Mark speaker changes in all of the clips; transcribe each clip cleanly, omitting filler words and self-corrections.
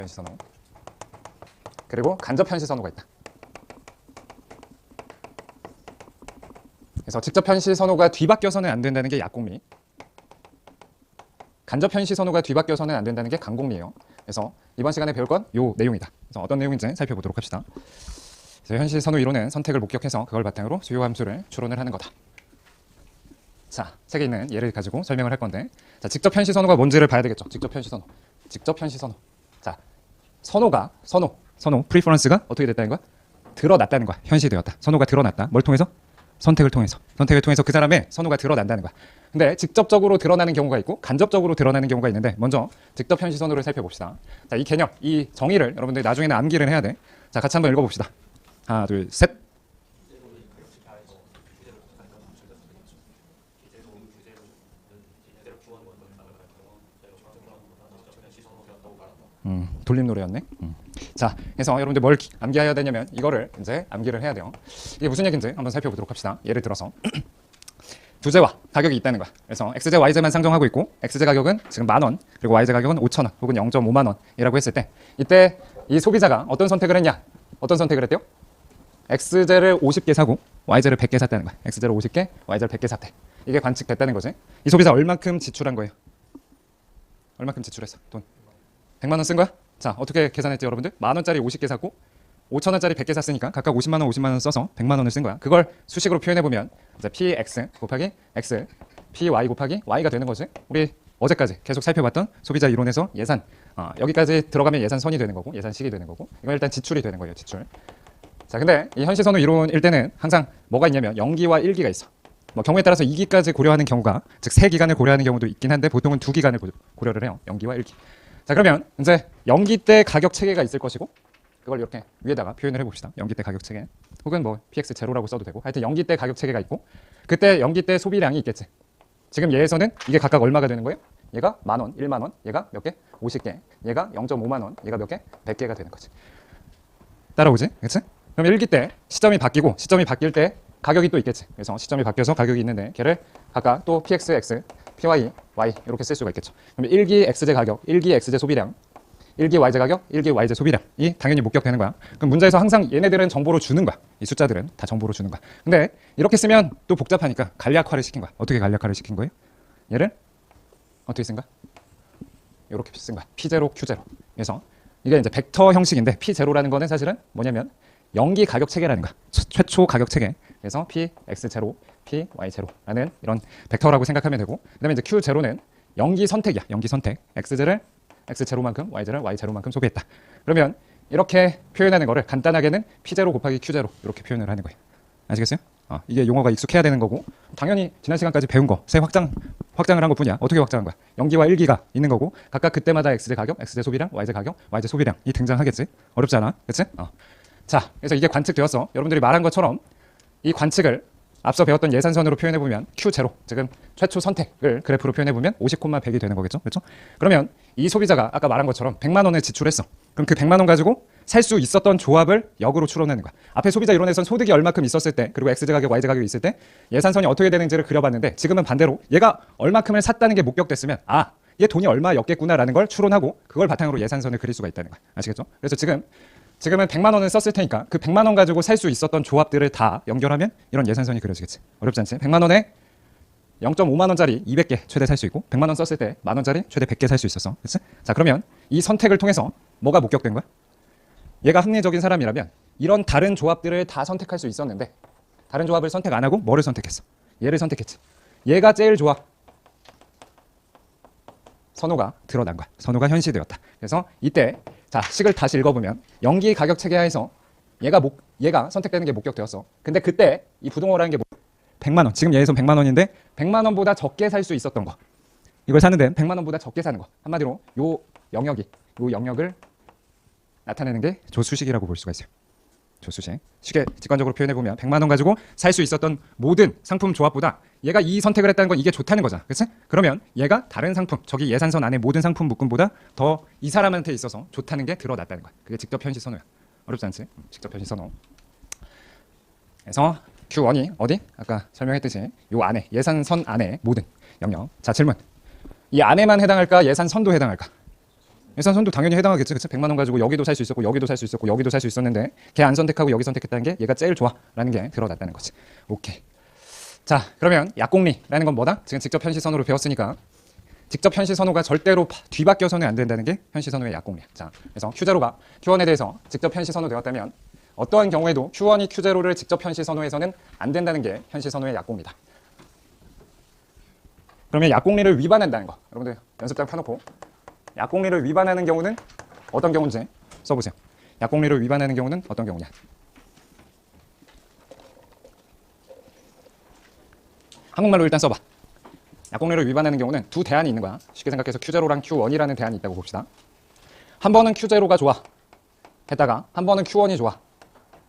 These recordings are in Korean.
Speaker 1: 현시선호. 그리고 간접 현시선호가 있다. 그래서 직접 현시선호가 뒤바뀌어서는 안 된다는 게 약공미. 간접 현시선호가 뒤바뀌어서는 안 된다는 게 강공미예요. 그래서 이번 시간에 배울 건 요 내용이다. 그래서 어떤 내용인지 살펴보도록 합시다. 그래서 현시선호 이론은 선택을 목격해서 그걸 바탕으로 수요 함수를 추론을 하는 거다. 자, 책에 있는 예를 가지고 설명을 할 건데, 자, 직접 현시선호가 뭔지를 봐야 되겠죠. 직접 현시선호. 직접 현시선호. 자, 선호, 프리퍼런스가 어떻게 됐다는 거야? 드러났다는 거야. 현시되었다. 선호가 드러났다. 뭘 통해서? 선택을 통해서 그 사람의 선호가 드러난다는 거야. 근데 직접적으로 드러나는 경우가 있고 간접적으로 드러나는 경우가 있는데, 먼저 직접 현시 선호를 살펴봅시다. 자, 이 개념, 이 정의를 여러분들 나중에는 암기를 해야 돼. 자, 같이 한번 읽어봅시다. 하나, 둘, 셋. 돌림 노래였네. 자, 그래서 여러분들 뭘 암기해야 되냐면 이거를 이제 암기를 해야 돼요. 이게 무슨 얘기인지 한번 살펴보도록 합시다. 예를 들어서 두제와 가격이 있다는 거야. 그래서 XJ, YJ만 상정하고 있고, XJ 가격은 지금 10,000원, 그리고 YJ 가격은 5,000원 혹은 0.5만 원이라고 했을 때, 이때 이 소비자가 어떤 선택을 했냐? 어떤 선택을 했대요? XJ를 50개 사고 YJ를 100개 샀다는 거야. XJ를 50개, YJ를 100개 샀대. 이게 관측됐다는 거지. 이 소비자 얼만큼 지출한 거예요? 얼만큼 지출했어? 돈 100만 원 쓴 거야? 자, 어떻게 계산했지 여러분들? 10,000원짜리 50개 샀고 5,000원짜리 100개 샀으니까 각각 50만 원, 50만 원 써서 100만 원을 쓴 거야. 그걸 수식으로 표현해 보면 이제 PX 곱하기 X, PY 곱하기 Y가 되는 거지. 우리 어제까지 계속 살펴봤던 소비자 이론에서 예산, 여기까지 들어가면 예산선이 되는 거고, 예산식이 되는 거고, 이건 일단 지출이 되는 거예요. 지출. 자, 근데 이 현시선호 이론일 때는 항상 뭐가 있냐면 0기와 1기가 있어. 뭐 경우에 따라서 2기까지 고려하는 경우가, 즉 3기간을 고려하는 경우도 있긴 한데 보통은 2기간을 고려를 해요. 0기와 1기. 자, 그러면 이제 0기 때 가격 체계가 있을 것이고, 그걸 이렇게 위에다가 표현을 해봅시다. 0기 때 가격 체계, 혹은 뭐 PX 제로라고 써도 되고, 하여튼 0기 때 가격 체계가 있고, 그때 0기 때 소비량이 있겠지. 지금 얘에서는 이게 각각 얼마가 되는 거예요? 얘가 10,000원, 10,000원, 얘가 몇 개? 50개, 얘가 0.5만 원, 얘가 몇 개? 100개가 되는 거지. 따라오지? 그치? 그럼 1기 때 시점이 바뀌고, 시점이 바뀔 때 가격이 또 있겠지. 그래서 시점이 바뀌어서 가격이 있는데 걔를 각각 또 PXX, PY, Y 이렇게 쓸 수가 있겠죠. 그럼 1기 XJ 가격, 1기 XJ 소비량, 1기 YJ 가격, 1기 YJ 소비량이 당연히 목격되는 거야. 그럼 문제에서 항상 얘네들은 정보로 주는 거야. 이 숫자들은 다 정보로 주는 거야. 근데 이렇게 쓰면 또 복잡하니까 간략화를 시킨 거야. 어떻게 간략화를 시킨 거예요? 얘를 어떻게 쓴 거야? 이렇게 쓴 거야. P0, Q0. 그래서 이게 이제 벡터 형식인데, P0라는 거는 사실은 뭐냐면 0기 가격 체계라는 거야. 최초 가격 체계. 그래서 PX0, PY0라는 이런 벡터라고 생각하면 되고, 그다음에 이제 Q0는 0기 선택이야. 0기 선택. X제를 X0만큼, Y제를 Y0만큼 소비했다. 그러면 이렇게 표현하는 거를 간단하게는 P0 곱하기 Q0 이렇게 표현을 하는 거예요. 아시겠어요? 이게 용어가 익숙해야 되는 거고, 당연히 지난 시간까지 배운 거 새 확장을 한 것뿐이야. 어떻게 확장한 거야? 0기와 1기가 있는 거고, 각각 그때마다 XJ 가격, XJ 소비량, YJ 가격, YJ 소비량이 등장하겠지. 어렵지 않아? 그치? 자, 그래서 이게 관측되었어. 여러분들이 말한 것처럼 이 관측을 앞서 배웠던 예산선으로 표현해보면 Q0, 지금 최초 선택을 그래프로 표현해보면 50,100이 되는 거겠죠. 그렇죠? 그러면 이 소비자가 아까 말한 것처럼 100만 원을 지출했어. 그럼 그 100만 원 가지고 살 수 있었던 조합을 역으로 추론하는 거야. 앞에 소비자 이론에서는 소득이 얼마큼 있었을 때, 그리고 XJ 가격, YJ 가격이 있을 때 예산선이 어떻게 되는지를 그려봤는데, 지금은 반대로 얘가 얼마큼을 샀다는 게 목격됐으면, 얘 돈이 얼마였겠구나라는 걸 추론하고 그걸 바탕으로 예산선을 그릴 수가 있다는 거야. 아시겠죠? 그래서 지금은 100만 원을 썼을 테니까 그 100만 원 가지고 살 수 있었던 조합들을 다 연결하면 이런 예산선이 그려지겠지. 어렵지 않지? 100만 원에 0.5만 원짜리 200개 최대 살 수 있고, 100만 원 썼을 때 만 원짜리 최대 100개 살 수 있었어. 그치? 자, 그러면 이 선택을 통해서 뭐가 목격된 거야? 얘가 합리적인 사람이라면 이런 다른 조합들을 다 선택할 수 있었는데, 다른 조합을 선택 안 하고 뭐를 선택했어? 얘를 선택했지. 얘가 제일 좋아. 선호가 드러난 거야. 선호가 현시되었다. 그래서 이때, 자, 식을 다시 읽어보면 0기 가격 체계하에서 얘가 선택되는 게 목격되었어. 근데 그때 이 부동호라는 게 100만 원. 지금 얘에서 100만 원인데 100만 원보다 적게 살 수 있었던 거. 이걸 사는데 100만 원보다 적게 사는 거. 한마디로 요 영역을 나타내는 게 조수식이라고 볼 수가 있어요. 조수식. 쉽게 직관적으로 표현해보면 100만 원 가지고 살 수 있었던 모든 상품 조합보다 얘가 이 선택을 했다는 건 이게 좋다는 거잖아. 그치? 그러면 얘가 다른 상품, 저기 예산선 안에 모든 상품 묶음보다 더 이 사람한테 있어서 좋다는 게 드러났다는 거야. 그게 직접 현시 선호야. 어렵지 않지? 직접 현시 선호. 그래서 Q1이 어디? 아까 설명했듯이 요 안에, 예산선 안에 모든 영역. 자, 질문. 이 안에만 해당할까? 예산선도 해당할까? 예산선도 당연히 해당하겠지, 그치? 100만 원 가지고 여기도 살 수 있었고 여기도 살 수 있었고 여기도 살 수 있었는데 걔 안 선택하고 여기 선택했다는 게 얘가 제일 좋아라는 게 드러났다는 거지. 오케이. 자, 그러면 약공리라는 건 뭐다? 지금 직접 현시선호로 배웠으니까 직접 현시선호가 절대로 뒤바뀌어서는 안 된다는 게 현시선호의 약공리야. 자, 그래서 Q0가 Q1에 대해서 직접 현시선호 되었다면 어떠한 경우에도 Q1이 Q0를 직접 현시선호해서는 안 된다는 게 현시선호의 약공리다. 그러면 약공리를 위반한다는 거. 여러분들 연습장 펴놓고 약공리를 위반하는 경우는 어떤 경우인지 써보세요. 약공리를 위반하는 경우는 어떤 경우냐. 한국말로 일단 써봐. 약공리를 위반하는 경우는 두 대안이 있는 거야. 쉽게 생각해서 Q0랑 Q1이라는 대안이 있다고 봅시다. 한 번은 Q0가 좋아 했다가 한 번은 Q1이 좋아.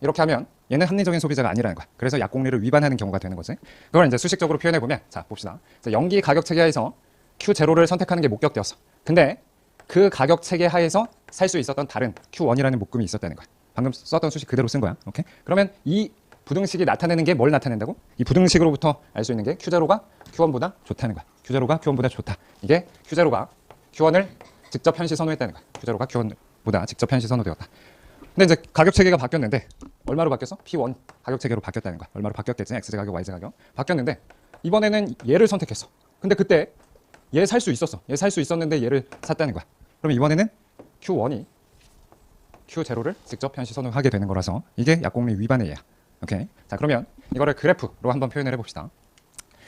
Speaker 1: 이렇게 하면 얘는 합리적인 소비자가 아니라는 거야. 그래서 약공리를 위반하는 경우가 되는 거지. 그걸 이제 수식적으로 표현해 보면, 자 봅시다. 연기 가격 체계 하에서 Q0를 선택하는 게 목적되었어. 근데 그 가격 체계 하에서 살 수 있었던 다른 Q1이라는 묶음이 있었다는 거야. 방금 썼던 수식 그대로 쓴 거야. 오케이? 그러면 이 부등식이 나타내는 게 뭘 나타낸다고? 이 부등식으로부터 알 수 있는 게 Q0가 Q1보다 좋다는 거야. Q0가 Q1보다 좋다. 이게 Q0가 Q1을 직접 현시 선호했다는 거야. Q0가 Q1보다 직접 현시 선호되었다. 근데 이제 가격 체계가 바뀌었는데 얼마로 바뀌었어? P1 가격 체계로 바뀌었다는 거야. 얼마로 바뀌었겠지? XZ 가격, YZ 가격. 바뀌었는데 이번에는 얘를 선택했어. 근데 그때 얘 살 수 있었어. 얘 살 수 있었는데 얘를 샀다는 거야. 그럼 이번에는 Q1이 Q0를 직접 현시 선호하게 되는 거라서 이게 약공리 위반의 예야. 오케이. 자, 그러면 이거를 그래프로 한번 표현을 해봅시다.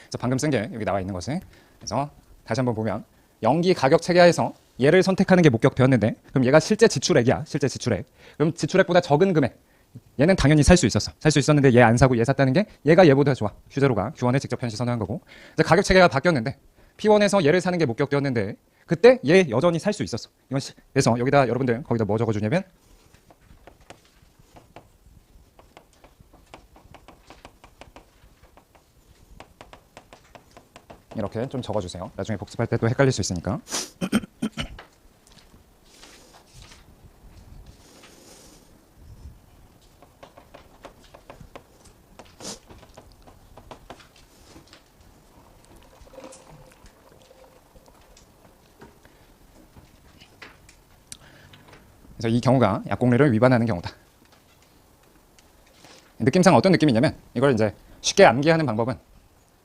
Speaker 1: 그래서 방금 쓴 게 여기 나와 있는 것을. 그래서 다시 한번 보면 연기 가격 체계하에서 얘를 선택하는 게 목적되었는데 그럼 얘가 실제 지출액이야. 실제 지출액. 그럼 지출액보다 적은 금액. 얘는 당연히 살 수 있었어. 살 수 있었는데 얘 안 사고 얘 샀다는 게 얘가 얘보다 좋아. Q0가 Q1에 직접 현시 선호한 거고. 이제 가격 체계가 바뀌었는데 P1에서 얘를 사는 게 목적되었는데 그때 얘 여전히 살 수 있었어. 이건 그래서 여기다 여러분들 거기다 뭐 적어주냐면 이렇게 좀 적어주세요. 나중에 복습할 때 또 헷갈릴 수 있으니까. 그래서 이 경우가 약공리를 위반하는 경우다. 느낌상 어떤 느낌이냐면 이걸 이제 쉽게 암기하는 방법은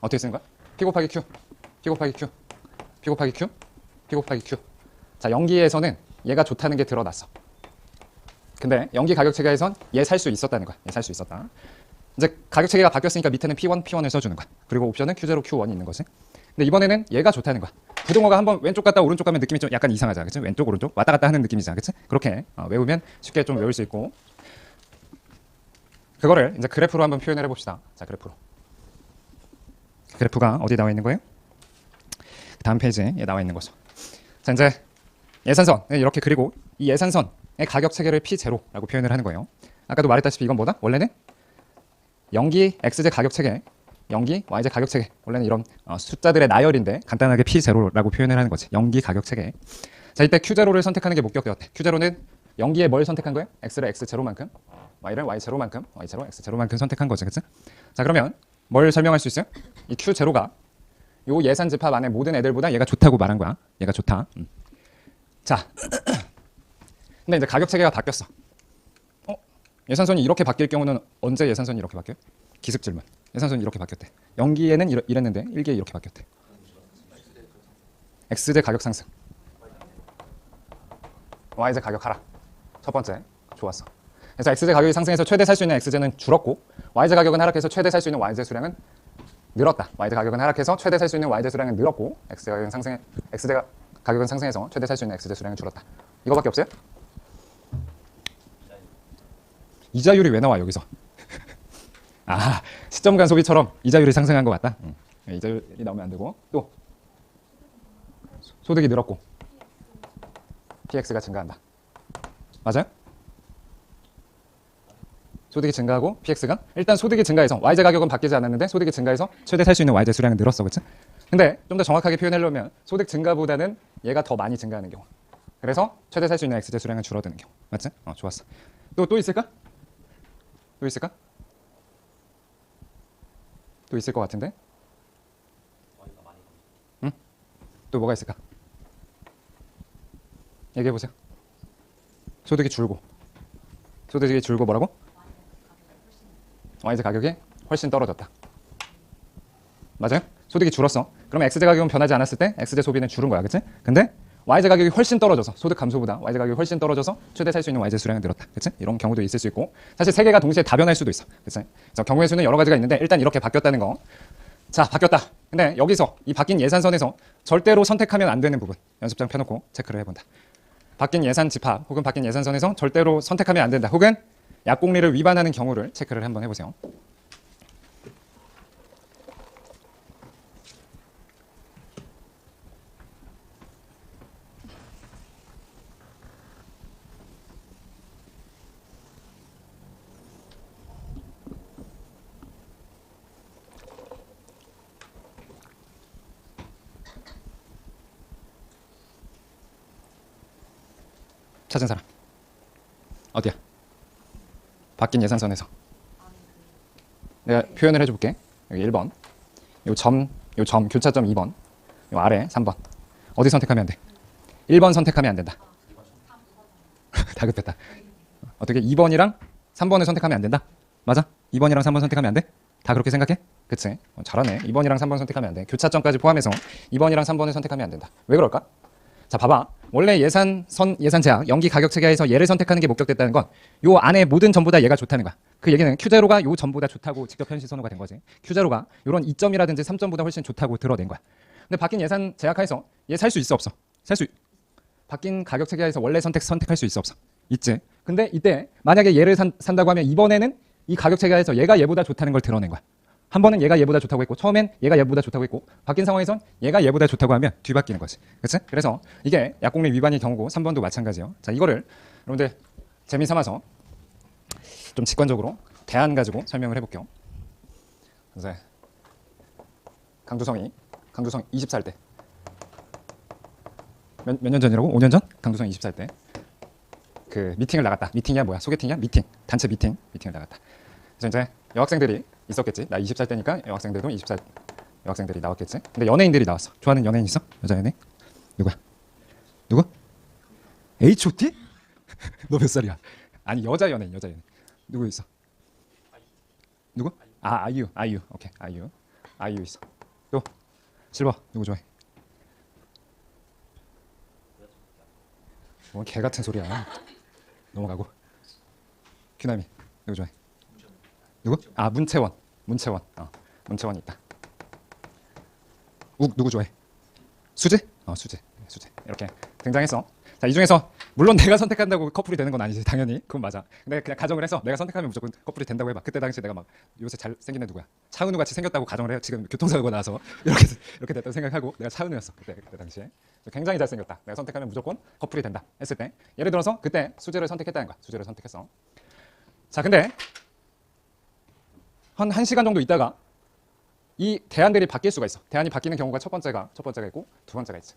Speaker 1: 어떻게 쓰는 거야? P 곱하기 Q, P 곱하기 Q, P 곱하기 Q, P 곱하기 Q. 자, 연기에서는 얘가 좋다는 게 드러났어. 근데 연기 가격 체계에선 얘 살 수 있었다는 거야. 얘 살 수 있었다. 이제 가격 체계가 바뀌었으니까 밑에는 P1, P1을 써주는 거야. 그리고 옵션은 Q0, Q1이 있는 거지. 근데 이번에는 얘가 좋다는 거야. 부등호가 한번 왼쪽 갔다 오른쪽 가면 느낌이 좀 약간 이상하잖아. 그치? 왼쪽, 오른쪽 왔다 갔다 하는 느낌이잖아. 그치? 그렇게 외우면 쉽게 좀 외울 수 있고. 그거를 이제 그래프로 한번 표현을 해봅시다. 자, 그래프로. 그래프가 어디 나와 있는 거예요? 다음 페이지에 나와 있는 거죠. 자, 이제 예산선 이렇게 그리고 이 예산선의 가격 체계를 P0라고 표현을 하는 거예요. 아까도 말했다시피 이건 뭐다? 원래는 연기 XZ 가격 체계, 연기 YZ 가격 체계. 원래는 이런 숫자들의 나열인데 간단하게 P0라고 표현을 하는 거지. 연기 가격 체계. 자, 이때 Q0를 선택하는 게 목적되었대. Q0는 연기에 뭘 선택한 거예요? X를 X0만큼, Y를 Y0만큼, Y0, X0만큼 선택한 거지. 그치? 자, 그러면 뭘 설명할 수 있어요? 이 Q0가 요 예산 집합 안에 모든 애들보다 얘가 좋다고 말한 거야. 얘가 좋다. 자, 근데 이제 가격 체계가 바뀌었어. 예산선이 이렇게 바뀔 경우는 언제 예산선이 이렇게 바뀌어요? 기습 질문. 예산선이 이렇게 바뀌었대. 연기에는 이랬는데 1기에 이렇게 바뀌었대. XZ 가격 상승, YZ 가격 하락. 첫 번째. 좋았어. 그래서 XZ 가격이 상승해서 최대 살 수 있는 XZ는 줄었고 YZ 가격은 하락해서 최대 살 수 있는 YZ 수량은 늘었다. YZ 가격은 하락해서 최대 살 수 있는 YZ 수량은 늘었고 XZ 가격은 상승해서 최대 살 수 있는 XZ 수량은 줄었다. 이거밖에 없어요? 이자율이 왜 나와 여기서? 아, 시점 간 소비처럼 이자율이 상승한 것 같다. 이자율이 나오면 안 되고 또 소득이 늘었고 PX가 증가한다. 맞아요? 소득이 증가하고 PX가 일단 소득이 증가해서 YZ 가격은 바뀌지 않았는데 소득이 증가해서 최대 살 수 있는 YZ 수량은 늘었어. 그치? 근데 좀 더 정확하게 표현하려면 소득 증가보다는 얘가 더 많이 증가하는 경우. 그래서 최대 살 수 있는 XZ 수량은 줄어드는 경우. 맞지? 좋았어. 또 있을까? 또 있을까? 또 있을 것 같은데? 응? 또 뭐가 있을까? 얘기해 보세요. 소득이 줄고 뭐라고? Y제 가격이 훨씬 떨어졌다. 맞아요? 소득이 줄었어. 그럼 X제 가격은 변하지 않았을 때 X제 소비는 줄은 거야, 그치? 근데 Y제 가격이 훨씬 떨어져서, 소득 감소보다 Y제 가격이 훨씬 떨어져서 최대 살 수 있는 Y제 수량이 늘었다, 그치? 이런 경우도 있을 수 있고, 사실 세 개가 동시에 다 변할 수도 있어, 그치? 그래서 경우의 수는 여러 가지가 있는데 일단 이렇게 바뀌었다는 거. 자, 바뀌었다. 근데 여기서 이 바뀐 예산선에서 절대로 선택하면 안 되는 부분, 연습장 펴놓고 체크를 해본다. 바뀐 예산 집합 혹은 바뀐 예산선에서 절대로 선택하면 안 된다, 혹은 약공리를 위반하는 경우를 체크를 한번 해보세요. 찾은 사람 어디야? 바뀐 예산선에서 내가 표현을 해줄게. 여기 1번 요 점 교차점 2번 요 아래 3번 어디 선택하면 안 돼? 1번 선택하면 안 된다. 다급했다. 어떻게 2번이랑 3번을 선택하면 안 된다? 맞아? 2번이랑 3번 선택하면 안 돼? 다 그렇게 생각해? 그치? 잘하네. 2번이랑 3번 선택하면 안 돼. 교차점까지 포함해서 2번이랑 3번을 선택하면 안 된다. 왜 그럴까? 자, 봐봐. 원래 예산 제약, 연기 가격 체계에서 얘를 선택하는 게 목적됐다는 건 요 안에 모든 점보다 얘가 좋다는 거야. 그 얘기는 Q제로가 요 점보다 좋다고 직접 현실 선호가 된 거지. Q제로가 요런 2점이라든지 3점보다 훨씬 좋다고 드러낸 거야. 근데 바뀐 예산 제약하에서 얘 살 수 있어 없어? 바뀐 가격 체계에서 원래 선택할 수 있어 없어? 있지. 근데 이때 만약에 얘를 산다고 하면 이번에는 이 가격 체계에서 얘가 얘보다 좋다는 걸 드러낸 거야. 한 번은 얘가 얘보다 좋다고 했고 처음엔 얘가 얘보다 좋다고 했고 바뀐 상황에선 얘가 얘보다 좋다고 하면 뒤바뀌는 거지. 그치? 그래서 이게 약공리 위반의 경우고 3번도 마찬가지예요. 자, 이거를 여러분들 재미삼아서 좀 직관적으로 대안 가지고 설명을 해볼게요. 이제 강두성이 20살 때 몇 년 전이라고? 5년 전? 강두성이 20살 때 그 미팅을 나갔다. 미팅이야 뭐야? 소개팅이야? 미팅. 단체 미팅을 나갔다. 그래서 이제 여학생들이 있었겠지. 나 20살 때니까 여학생들도 20살 여학생들이 나왔겠지. 근데 연예인들이 나왔어. 좋아하는 연예인 있어? 여자 연예인? 누구야? 누구? H.O.T? 너 몇 살이야? 아니 여자 연예인. 누구 있어? 누구? 아, 아이유. 오케이, 아이유 있어. 또 실버 누구 좋아해? 뭔 개 같은 소리야. 넘어가고. 규남이 누구 좋아해? 누구? 아, 문채원. 문채원이 있다. 누구 좋아해? 수지? 수지. 이렇게 등장했어. 자, 이 중에서 물론 내가 선택한다고 커플이 되는 건 아니지, 당연히. 그건 맞아. 근데 그냥 가정을 해서 내가 선택하면 무조건 커플이 된다고 해봐. 그때 당시 내가 막 요새 잘생긴 애 누구야? 차은우 같이 생겼다고 가정을 해요. 지금 교통사고가 나서 이렇게 됐다고 생각하고 내가 차은우였어. 그때 당시에. 굉장히 잘생겼다. 내가 선택하면 무조건 커플이 된다 했을 때, 예를 들어서 그때 수지를 선택했다는 거야. 수지를 선택했어. 자, 근데 한 1시간 정도 있다가 이 대안들이 바뀔 수가 있어. 대안이 바뀌는 경우가 첫 번째가 있고 두 번째가 있어.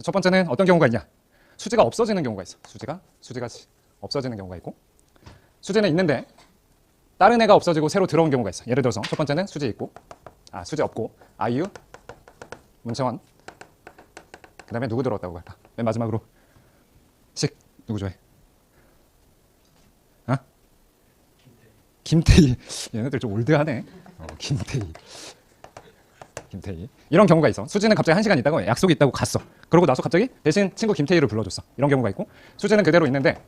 Speaker 1: 첫 번째는 어떤 경우가 있냐? 수지가 없어지는 경우가 있어. 수지가 없어지는 경우가 있고, 수지는 있는데 다른 애가 없어지고 새로 들어온 경우가 있어. 예를 들어서 첫 번째는 수지 없고 아이유, 문채원, 그 다음에 누구 들어왔다고 할까? 맨 마지막으로 누구 좋아해? 김태희. 얘네들 좀 올드하네. 김태희. 이런 경우가 있어. 수지는 갑자기 1시간 있다가 약속이 있다고 갔어. 그러고 나서 갑자기 대신 친구 김태희를 불러줬어. 이런 경우가 있고, 수지는 그대로 있는데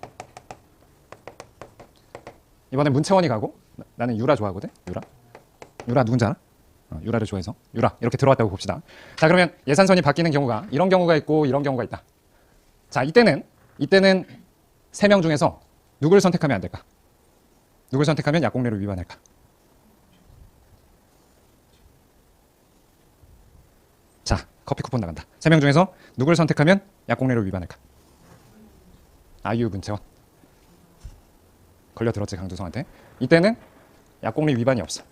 Speaker 1: 이번에 문채원이 가고, 나는 유라 좋아하거든. 유라 누군지 알아? 유라를 좋아해서 유라 이렇게 들어왔다고 봅시다. 자, 그러면 예산선이 바뀌는 경우가 이런 경우가 있고 이런 경우가 있다. 자, 이때는 3명 중에서 누구를 선택하면 안 될까? 누굴 선택하면 약공리를 위반할까? 자, 커피 쿠폰 나간다. 3명 중에서 누굴 선택하면 약공리를 위반할까? 아이유, 문채원. 걸려들었지, 강두성한테. 이때는 약공리 위반이 없어.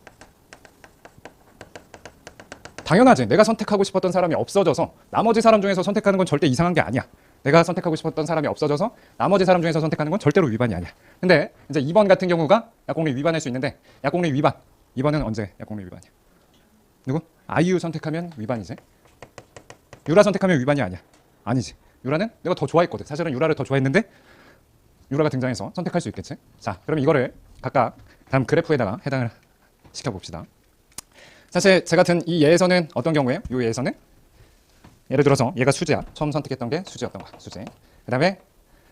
Speaker 1: 당연하지. 내가 선택하고 싶었던 사람이 없어져서 나머지 사람 중에서 선택하는 건 절대 이상한 게 아니야. 내가 선택하고 싶었던 사람이 없어져서 나머지 사람 중에서 선택하는 건 절대로 위반이 아니야. 근데 이제 2번 같은 경우가 약공리 위반할 수 있는데, 약공리 위반. 2번은 언제 약공리 위반이야? 누구? 아이유 선택하면 위반이지. 유라 선택하면 위반이 아니야. 아니지. 유라는 내가 더 좋아했거든. 사실은 유라를 더 좋아했는데 유라가 등장해서 선택할 수 있겠지. 자, 그럼 이거를 각각 다음 그래프에다가 해당을 시켜봅시다. 사실 제가 든 이 예에서는 어떤 경우예요? 이 예에서는 예를 들어서 얘가 수지야. 처음 선택했던 게 수지였던 거야. 수지. 그 다음에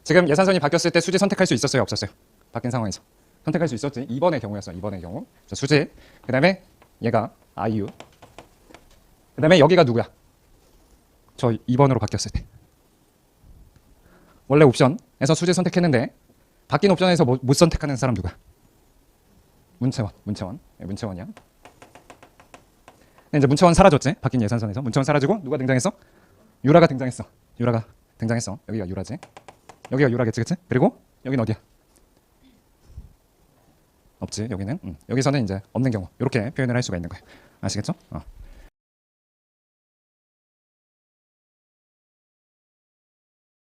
Speaker 1: 지금 예산선이 바뀌었을 때 수지 선택할 수 있었어요? 없었어요? 바뀐 상황에서 선택할 수 있었지. 2번의 경우였어. 2번의 경우. 수지. 그 다음에 얘가 아이유. 그 다음에 여기가 누구야? 저 2번으로 바뀌었을 때. 원래 옵션에서 수지 선택했는데 바뀐 옵션에서 못 선택하는 사람 누구야? 문채원. 네, 문채원이야. 근데 이제 문채원 사라졌지. 바뀐 예산선에서 문채원 사라지고 누가 등장했어? 유라가 등장했어. 유라가 등장했어. 여기가 유라지. 여기가 유라겠지, 그치? 그리고 여기는 어디야? 없지. 여기는 여기서는 이제 없는 경우 이렇게 표현을 할 수가 있는 거야. 아시겠죠?